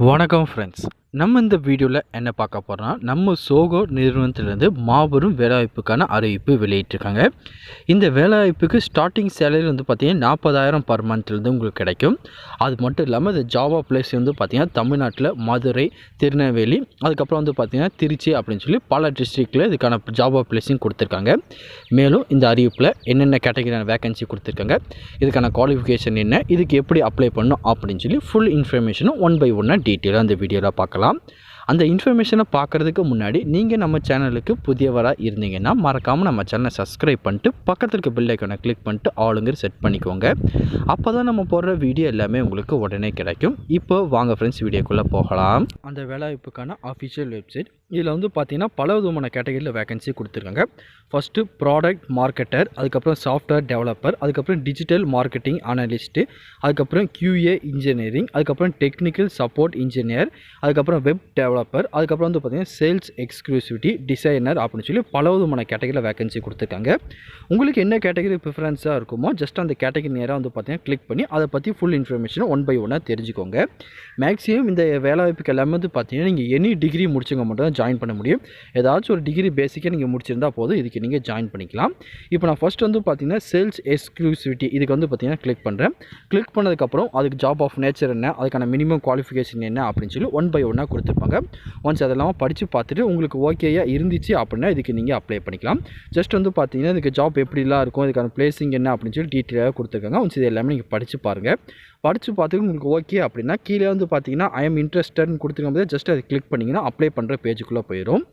வணக்கம் ஃப்ரெண்ட்ஸ். நம்ம இந்த வீடியோவில் என்ன பார்க்க போகிறோம்னா, நம்ம சோகோ நிறுவனத்திலேருந்து மாபெரும் வேலைவாய்ப்புக்கான அறிவிப்பு வெளியிட்டிருக்காங்க. இந்த வேலைவாய்ப்புக்கு ஸ்டார்டிங் சேலரி வந்து பார்த்திங்கன்னா 40,000 பர் மந்த்லேருந்து உங்களுக்கு கிடைக்கும். அது மட்டும் இல்லாமல் இந்த ஜாபா பிளேஸ் வந்து பார்த்திங்கன்னா தமிழ்நாட்டில் மதுரை, திருநெல்வேலி, அதுக்கப்புறம் வந்து பார்த்திங்கன்னா திருச்சி அப்படின்னு சொல்லி பல டிஸ்ட்ரிக்டில் இதுக்கான ஜாபா பிளேஸையும் கொடுத்துருக்காங்க. மேலும் இந்த அறிவிப்பில் என்னென்ன கேட்டகரியான வேகன்சி கொடுத்துருக்காங்க, இதுக்கான குவாலிஃபிகேஷன் என்ன, இதுக்கு எப்படி அப்ளை பண்ணணும் அப்படின்னு சொல்லி ஃபுல் இன்ஃபர்மேஷனும் ஒன் பை ஒன்னாக டீட்டெயிலாக அந்த வீடியோவில் பார்க்கலாம். அந்த இன்ஃபர்மேஷனை பார்க்குறதுக்கு முன்னாடி நீங்கள் நம்ம சேனலுக்கு புதியவராக இருந்தீங்கன்னா மறக்காமல் நம்ம சேனலை சப்ஸ்கிரைப் பண்ணிட்டு பக்கத்தில் இருக்க பெல் ஐக்கானை கிளிக் பண்ணிட்டு ஆளுங்கிற செட் பண்ணிக்கோங்க. அப்போ தான் நம்ம போடுற வீடியோ எல்லாமே உங்களுக்கு உடனே கிடைக்கும். இப்போ வாங்க ஃப்ரெண்ட்ஸ், வீடியோக்குள்ளே போகலாம். அந்த வேலைவாய்ப்புக்கான அஃபிஷியல் வெப்சைட். இதில் வந்து பார்த்திங்கன்னா பல விதமான கேட்டகரியில் வேகன்சி கொடுத்துருக்காங்க. ஃபஸ்ட்டு ப்ராடக்ட் மார்க்கெட்டர், அதுக்கப்புறம் சாஃப்ட்வேர் டெவலப்பர், அதுக்கப்புறம் டிஜிட்டல் மார்க்கெட்டிங் அனலிஸ்ட்டு, அதுக்கப்புறம் QA இன்ஜினியரிங், அதுக்கப்புறம் டெக்னிக்கல் சப்போர்ட் இன்ஜினியர், அதுக்கப்புறம் வெப் டெவலப்பர், அதுக்கப்புறம் வந்து பார்த்திங்கன்னா சேல்ஸ் எக்ஸ்க்ளூசிவிட்டி டிசைனர் அப்படின்னு சொல்லி பல விதமான கேட்டகரியில் வேகன்சி கொடுத்துருக்காங்க. உங்களுக்கு என்ன கேட்டகரி ப்ரிஃபரன்ஸாக இருக்குமோ ஜஸ்ட் அந்த கேட்டகரி நேராக வந்து பார்த்திங்கன்னா கிளிக் பண்ணி அதை பற்றி ஃபுல் இன்ஃபர்மேஷனை ஒன் பை ஒன்னாக தெரிஞ்சுக்கோங்க. மேக்ஸிமம் இந்த வேலைவாய்ப்புக்கு எல்லாமே வந்து பார்த்திங்கன்னா நீங்கள் எனி டிகிரி முடிச்சவங்க மட்டும் தான் ஜாயின் பண்ண முடியும். ஏதாச்சும் ஒரு டிகிரி பேசிக்காக நீங்கள் முடிச்சிருந்தால் போதும், இதுக்கு நீங்கள் ஜாயின் பண்ணிக்கலாம். இப்போ நான் ஃபஸ்ட் வந்து பார்த்திங்கன்னா சேல்ஸ் எக்ஸ்க்ளூசிவிட்டி இதுக்கு வந்து பார்த்திங்கன்னா கிளிக் பண்ணுறேன். கிளிக் பண்ணதுக்கப்புறம் அதுக்கு ஜாப் ஆஃப் நேச்சர் என்ன, அதுக்கான மினிமம் குவாலிஃபிகேஷன் என்ன அப்படின்னு சொல்லி ஒன் பை ஒன்னாக கொடுத்துருப்பாங்க. ஒன்ஸ் அதெல்லாம் படித்து பார்த்துட்டு உங்களுக்கு ஓகேயா இருந்துச்சு அப்படின்னா இதுக்கு நீங்கள் அப்ளை பண்ணிக்கலாம். ஜஸ்ட் வந்து பார்த்திங்கன்னா இதுக்கு ஜாப் எப்படிலாம் இருக்கும், இதுக்கான பிளேசிங் என்ன அப்படின்னு சொல்லி டீட்டெயிலாக கொடுத்துருக்காங்க. ஒன்ஸ் இது எல்லாமே நீங்கள் படித்து பாருங்கள். படித்து பார்த்துட்டு உங்களுக்கு ஓகே அப்படின்னா கீழே வந்து பார்த்திங்கன்னா ஐ எம் இன்ட்ரெஸ்டட்னு கொடுத்துருக்கும் போது ஜஸ்ட் அதை கிளிக் பண்ணிங்கன்னா அப்ளை பண்ணுற பேஜுக்குள்ளே போயிடும்.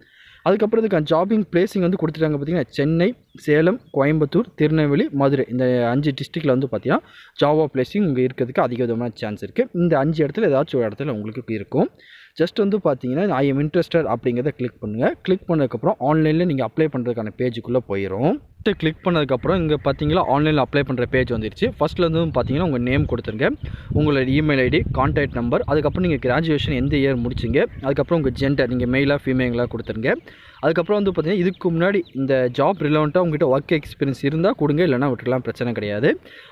அதுக்கப்புறம் இதுக்கான ஜாபிங் பிளேசிங் வந்து கொடுத்துட்டாங்க. பார்த்திங்கன்னா சென்னை, சேலம், கோயம்புத்தூர், திருநெல்வேலி, மதுரை இந்த 5 டிஸ்ட்ரிக்டில் வந்து பார்த்திங்கன்னா ஜாபா பிளேசிங் இங்கே இருக்கிறதுக்கு அதிக விதமான சான்ஸ் இருக்குது. இந்த 5 இடத்துல ஏதாச்சும் ஒரு இடத்துல உங்களுக்கு இருக்கும். ஜஸ்ட் வந்து பார்த்தீங்கன்னா ஐ எம் இன்ட்ரெஸ்டட் அப்படிங்கிறத கிளிக் பண்ணுங்கள். கிளிக் பண்ணதுக்கப்புறம் ஆன்லைனில் நீங்கள் அப்ளை பண்ணுறதுக்கான பேஜுக்குள்ளே போயிடும். கிளிக் பண்ணதுக்கப்புறம் இங்கே பார்த்தீங்களா ஆன்லைனில் அப்ளை பண்ணுற பேஜ் வந்துருச்சு. ஃபஸ்ட்டில் வந்து பார்த்தீங்கன்னா உங்கள் நேம் கொடுத்துருங்க, உங்களோட இமெயில் ஐடி, கான்டாக்ட் நம்பர், அதுக்கப்புறம் நீங்கள் கிராஜுவேஷன் எந்த இயர் முடிச்சிங்க, அதுக்கப்புறம் உங்கள் ஜெண்டர் நீங்கள் மெயிலாக ஃபீமேலாக கொடுத்துருங்க. அதுக்கப்புறம் வந்து பார்த்தீங்கன்னா இதுக்கு முன்னாடி இந்த ஜாப் ரிலவெண்ட்டாக உங்கள்கிட்ட ஒர்க் எக்ஸ்பீரியன்ஸ் இருந்தால் கொடுங்க, இல்லைனா விட்டுலாம் பிரச்சனை கிடையாது.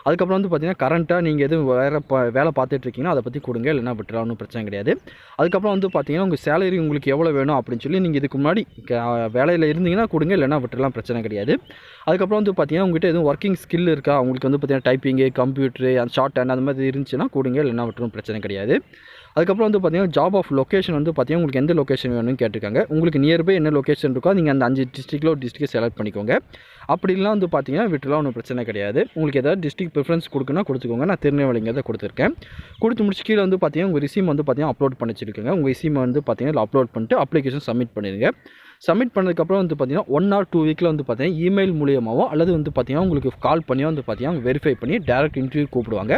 அதுக்கப்புறம் வந்து பார்த்தீங்கன்னா கரண்ட்டாக நீங்கள் எதுவும் வேறு வேலை பார்த்துட்டு இருக்கீங்கன்னா அதை பற்றி கொடுங்க, இல்லைனா விட்டுலாம் ஒன்றும் பிரச்சனை கிடையாது. அதுக்கப்புறம் வந்து பார்த்தீங்கன்னா உங்கள் சேலரி உங்களுக்கு எவ்வளோ வேணும் அப்படின்னு சொல்லி நீங்கள் இதுக்கு முன்னாடி வேலையில் இருந்தீங்கன்னா கொடுங்க, இல்லைனா விட்டுலாம் பிரச்சனை கிடையாது. அதுக்கப்புறம் வந்து பார்த்தீங்கன்னா உங்கள்கிட்ட எதுவும் ஒர்க்கிங் ஸ்கில் இருக்கா, உங்களுக்கு வந்து பார்த்தீங்கன்னா டைப்பிங்கு, கம்ப்யூட்டரு, அந்த ஷார்ட் ஹேண்ட் அந்த மாதிரி இருந்துச்சுன்னா கொடுங்க, இல்லைனா விட்டுரும் பிரச்சனை கிடையாது. அதுக்கப்புறம் வந்து பார்த்தீங்கன்னா ஜாப் ஆஃப் லொக்கேஷன் வந்து பார்த்தீங்கன்னா உங்களுக்கு எந்த லொக்கேஷன் வேணும்னு கேட்டிருக்காங்க. உங்களுக்கு நியர்பை என்ன லொக்கேஷன் இருக்கோ நீங்கள் அந்த 5 டிஸ்ட்ரிக்டில் ஒரு டிஸ்ட்ரிக்டை செலக்ட் பண்ணிக்கோங்க. அப்படிலாம் வந்து பார்த்தீங்கன்னா விட்டுலாம் ஒன்றும் பிரச்சனை கிடையாது. உங்களுக்கு ஏதாவது டிஸ்ட்ரிக்ட் ப்ரிஃபரன்ஸ் கொடுக்கணும்னா கொடுத்துக்கோங்க. நான் திருநெல்வேலிங்கிறத கொடுத்துருக்கேன். கொடுத்து முடிச்சு கீழே வந்து பார்த்தீங்கன்னா உங்கள் ரிசீம் வந்து பார்த்தீங்கன்னா அப்லோட் பண்ணி வச்சுருக்கேங்க. உங்கள் ரிசீம் வந்து பார்த்தீங்கன்னா அப்லோட் பண்ணிட்டு அப்ளிகேஷன் சப்மிட் பண்ணிடுங்க. சப்மிட் பண்ணதுக்கப்புறம் வந்து பார்த்தீங்கன்னா 1 or 2 வீக்கில் வந்து பார்த்தீங்கன்னா இமெயில் மூலியமாகவோ அல்லது வந்து பார்த்தீங்கன்னா உங்களுக்கு கால் பண்ணியோ வந்து பார்த்தீங்கன்னா வெரிஃபை பண்ணி டேரக்ட் இன்டர்வியூ கூப்பிடுவாங்க.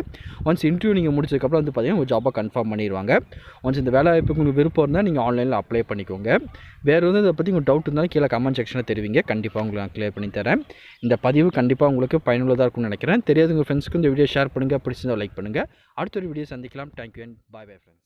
ஒன்ஸ் இன்டர்வியூ நீங்கள் முடிச்சதுக்கப்புறம் வந்து பார்த்தீங்கன்னா உங்கள் ஜாப்பை கன்ஃபார்ம் பண்ணிடுவாங்க. ஒன்ஸ் இந்த வேலை வாய்ப்புக்கு உங்களுக்கு விருப்பம் இருந்தால் நீங்கள் ஆன்லைனில் அப்ளை பண்ணிக்கோங்க. வேறு வந்து இதை பற்றி உங்களுக்கு டவுட் இருந்தாலும் கீழே கமெண்ட் செக்ஷனில் தெரிவிங்க. கண்டிப்பாக உங்களுக்கு நான் கிளியர் பண்ணி தரேன். இந்த பதிவு கண்டிப்பாக உங்களுக்கு பயனுள்ளதாக இருக்கும்னு நினைக்கிறேன். தெரியாத உங்கள் ஃப்ரெண்ட்ஸ்க்கு இந்த வீடியோ ஷேர் பண்ணுங்கள், பிடிச்சிருந்தால் லைக் பண்ணுங்கள். அடுத்த ஒரு வீடியோ சந்திக்கலாம். Thank you and bye bye friends.